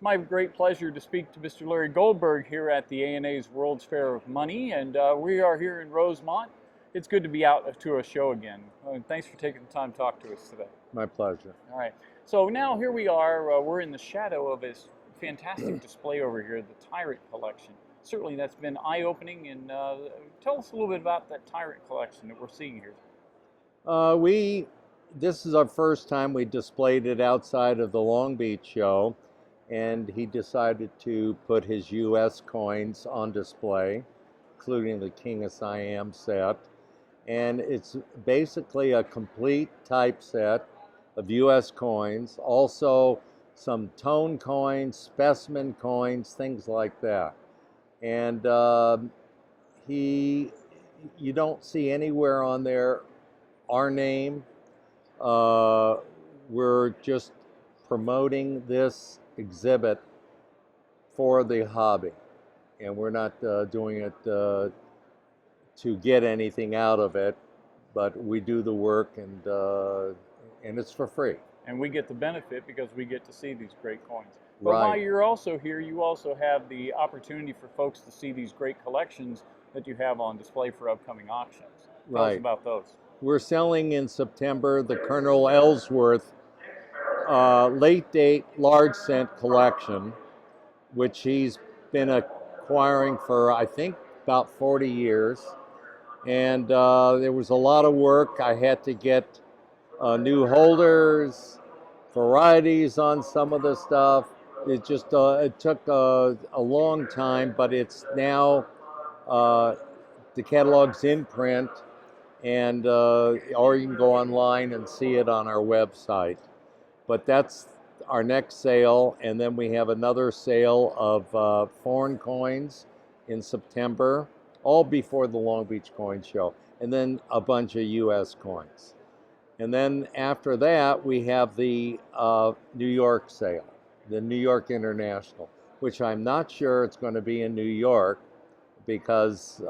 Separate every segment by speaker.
Speaker 1: my great pleasure to speak to Mr. Larry Goldberg here at the ANA's World's Fair of Money, and we are here in Rosemont. It's good to be out to a show again. Thanks for taking the time to talk to us today.
Speaker 2: My pleasure.
Speaker 1: All right. So now here we are. We're in the shadow of this fantastic display over here, the Tyrant Collection. Certainly that's been eye-opening, and tell us a little bit about that Tyrant Collection that we're seeing here.
Speaker 2: This is our first time we displayed it outside of the Long Beach show, and he decided to put his U.S. coins on display, including the King of Siam set. And it's basically a complete typeset of U.S. coins, also some tone coins, specimen coins, things like that. And you don't see anywhere on there our name. We're just promoting this exhibit for the hobby, and we're not doing it to get anything out of it, but we do the work, and it's for free.
Speaker 1: And we get the benefit because we get to see these great coins. But
Speaker 2: Right.
Speaker 1: while you're also here, you also have the opportunity for folks to see these great collections that you have on display for upcoming auctions. Tell us
Speaker 2: Right.
Speaker 1: about those.
Speaker 2: We're selling in September the Colonel Ellsworth late date large cent collection, which he's been acquiring for, I think, about 40 years. And there was a lot of work. I had to get new holders, varieties on some of the stuff. It just it took a long time, but it's now the catalog's in print, and or you can go online and see it on our website. But that's our next sale, and then we have another sale of foreign coins in September, all before the Long Beach Coin Show, and then a bunch of U.S. coins. And then after that, we have the New York sale, the New York International, which I'm not sure it's going to be in New York, because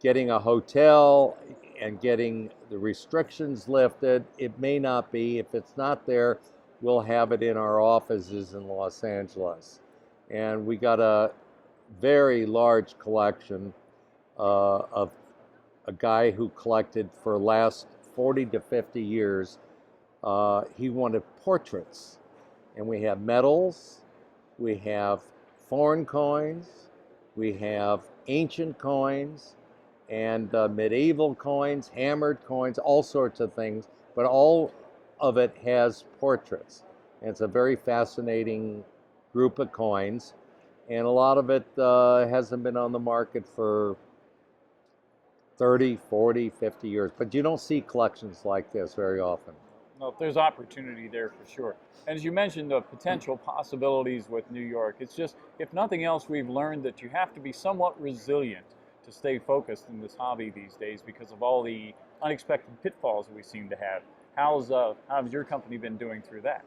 Speaker 2: getting a hotel and getting the restrictions lifted, it may not be. If it's not there, we'll have it in our offices in Los Angeles. And we got a very large collection of a guy who collected for the last 40 to 50 years. He wanted portraits. And we have medals, we have foreign coins, we have ancient coins, and medieval coins, hammered coins, all sorts of things, but all of it has portraits. And it's a very fascinating group of coins, and a lot of it hasn't been on the market for 30, 40, 50 years, but you don't see collections like this very often.
Speaker 1: No, there's opportunity there for sure. And as you mentioned, the potential possibilities with New York, it's just, if nothing else, we've learned that you have to be somewhat resilient to stay focused in this hobby these days because of all the unexpected pitfalls that we seem to have. How's your company been doing through that?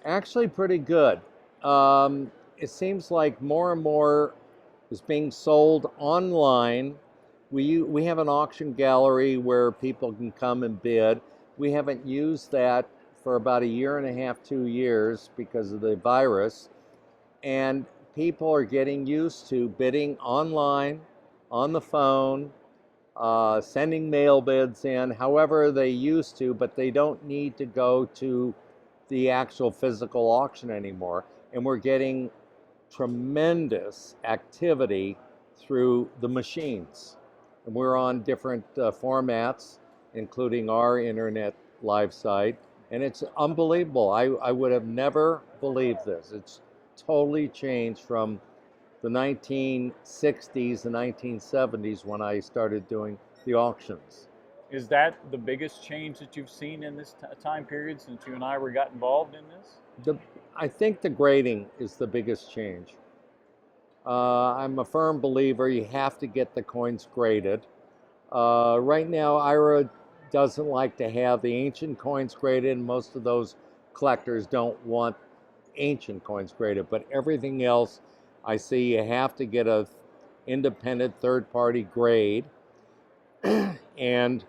Speaker 2: Actually, pretty good. It seems like more and more is being sold online. We have an auction gallery where people can come and bid. We haven't used that for about a year and a half, 2 years because of the virus. And people are getting used to bidding online, on the phone, sending mail bids in, however they used to, but they don't need to go to the actual physical auction anymore. And we're getting tremendous activity through the machines. And we're on different formats, including our internet live site, and it's unbelievable. I would have never believed this. It's totally changed from the 1960s and 1970s when I started doing the auctions.
Speaker 1: Is that the biggest change that you've seen in this time period since you and I got involved in this?
Speaker 2: I think the grading is the biggest change. I'm a firm believer you have to get the coins graded. Right now, Ira doesn't like to have the ancient coins graded, and most of those collectors don't want ancient coins graded, but everything else, I see you have to get a independent third-party grade, and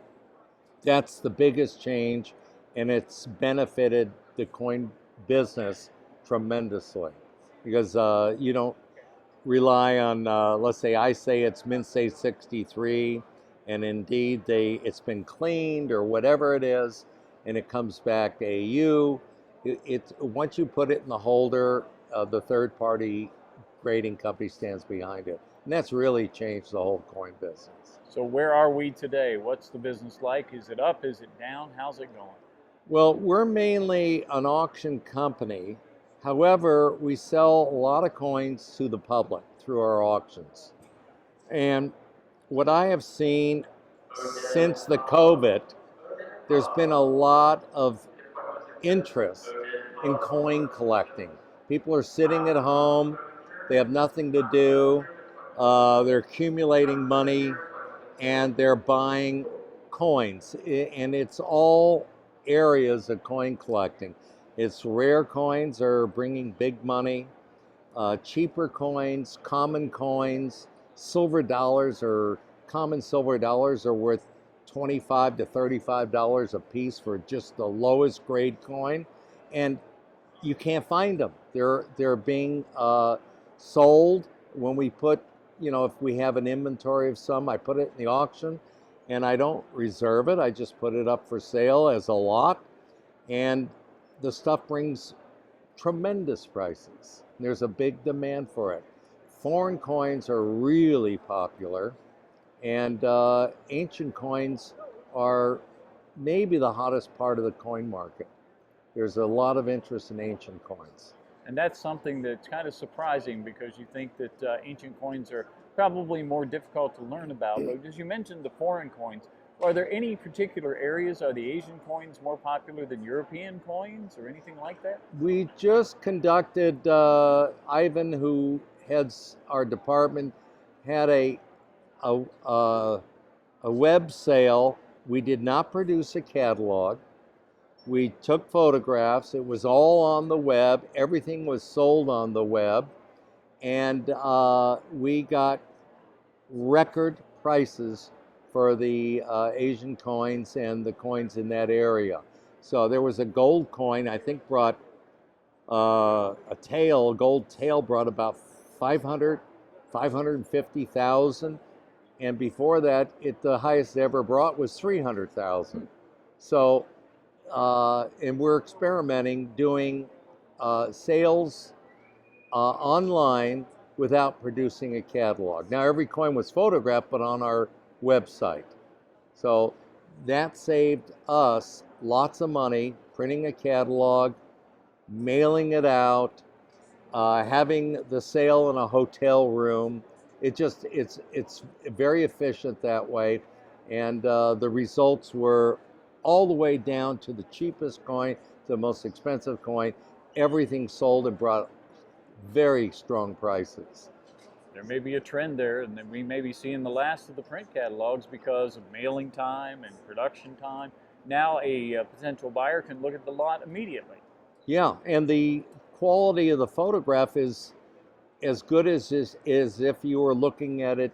Speaker 2: that's the biggest change, and it's benefited the coin business tremendously because you don't rely on, let's say I say it's mint say 63, and indeed it's been cleaned or whatever it is, and it comes back AU. Once you put it in the holder, the third party grading company stands behind it. And that's really changed the whole coin business.
Speaker 1: So where are we today? What's the business like? Is it up? Is it down? How's it going?
Speaker 2: Well, we're mainly an auction company. However, we sell a lot of coins to the public through our auctions. And what I have seen since the COVID, there's been a lot of interest in coin collecting. People are sitting at home, they have nothing to do, they're accumulating money, and they're buying coins. And it's all areas of coin collecting. It's rare coins are bringing big money, cheaper coins, common coins, silver dollars or common silver dollars are worth $25 to $35 a piece for just the lowest grade coin, and you can't find them. They're being sold when we put, if we have an inventory of some, I put it in the auction, and I don't reserve it. I just put it up for sale as a lot, and the stuff brings tremendous prices. There's a big demand for it. Foreign coins are really popular, and ancient coins are maybe the hottest part of the coin market. There's a lot of interest in ancient coins.
Speaker 1: And that's something that's kind of surprising because you think that ancient coins are probably more difficult to learn about. But as you mentioned the foreign coins, are there any particular areas? Are the Asian coins more popular than European coins or anything like that?
Speaker 2: We just conducted, Ivan, who heads our department, had a web sale. We did not produce a catalog. We took photographs. It was all on the web. Everything was sold on the web. And we got record prices for the Asian coins and the coins in that area. So there was a gold coin, I think brought a gold tail brought about 550,000. And before that, the highest it ever brought was 300,000. So, and we're experimenting doing sales online without producing a catalog. Now, every coin was photographed, but on our website. So that saved us lots of money, printing a catalog, mailing it out, having the sale in a hotel room. It's very efficient that way, and the results were all the way down to the cheapest coin to the most expensive coin. Everything sold and brought very strong prices.
Speaker 1: There may be a trend there, and then we may be seeing the last of the print catalogs because of mailing time and production time. Now a potential buyer can look at the lot immediately.
Speaker 2: Yeah, and the quality of the photograph is as good as if you were looking at it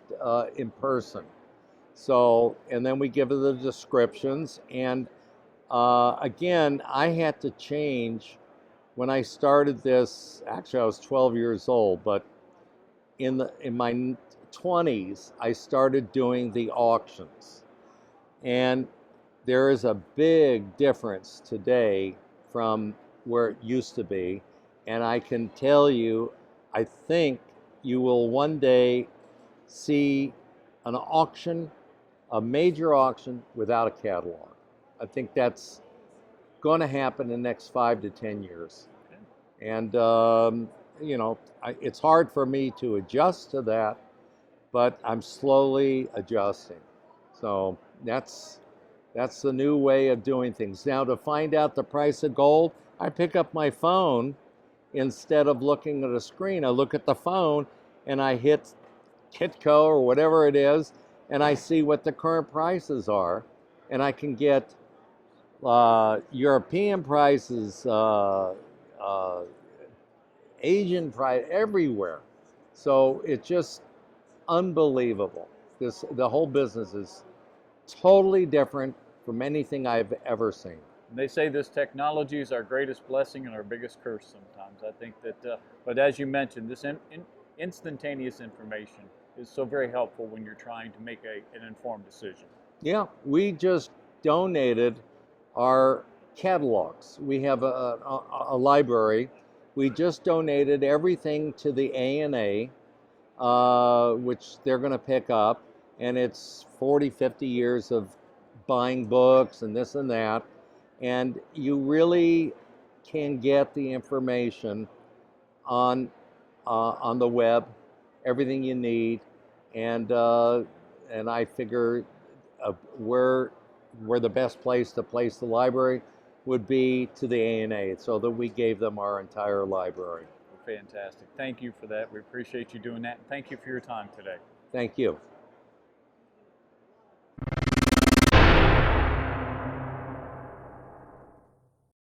Speaker 2: in person. So, and then we give it the descriptions. And again, I had to change when I started this. Actually, I was 12 years old, but in my 20s, I started doing the auctions. And there is a big difference today from where it used to be. And I can tell you, I think you will one day see an auction, a major auction, without a catalog. I think that's going to happen in the next 5 to 10 years. And, it's hard for me to adjust to that, but I'm slowly adjusting. So that's the new way of doing things. Now, to find out the price of gold, I pick up my phone. Instead of looking at a screen, I look at the phone and I hit Kitco or whatever it is, and I see what the current prices are. And I can get European prices, Asian price, everywhere. So it's just unbelievable. The whole business is totally different from anything I've ever seen.
Speaker 1: They say this technology is our greatest blessing and our biggest curse sometimes. I think that, but as you mentioned, this instantaneous information is so very helpful when you're trying to make an informed decision.
Speaker 2: Yeah, we just donated our catalogs. We have a library. We just donated everything to the A&A, which they're going to pick up, and it's 40, 50 years of buying books and this and that, and you really can get the information on the web, everything you need, and I figure where the best place to place the library would be to the A&A, so that we gave them our entire library.
Speaker 1: Fantastic. Thank you for that. We appreciate you doing that. And thank you for your time today.
Speaker 2: Thank you.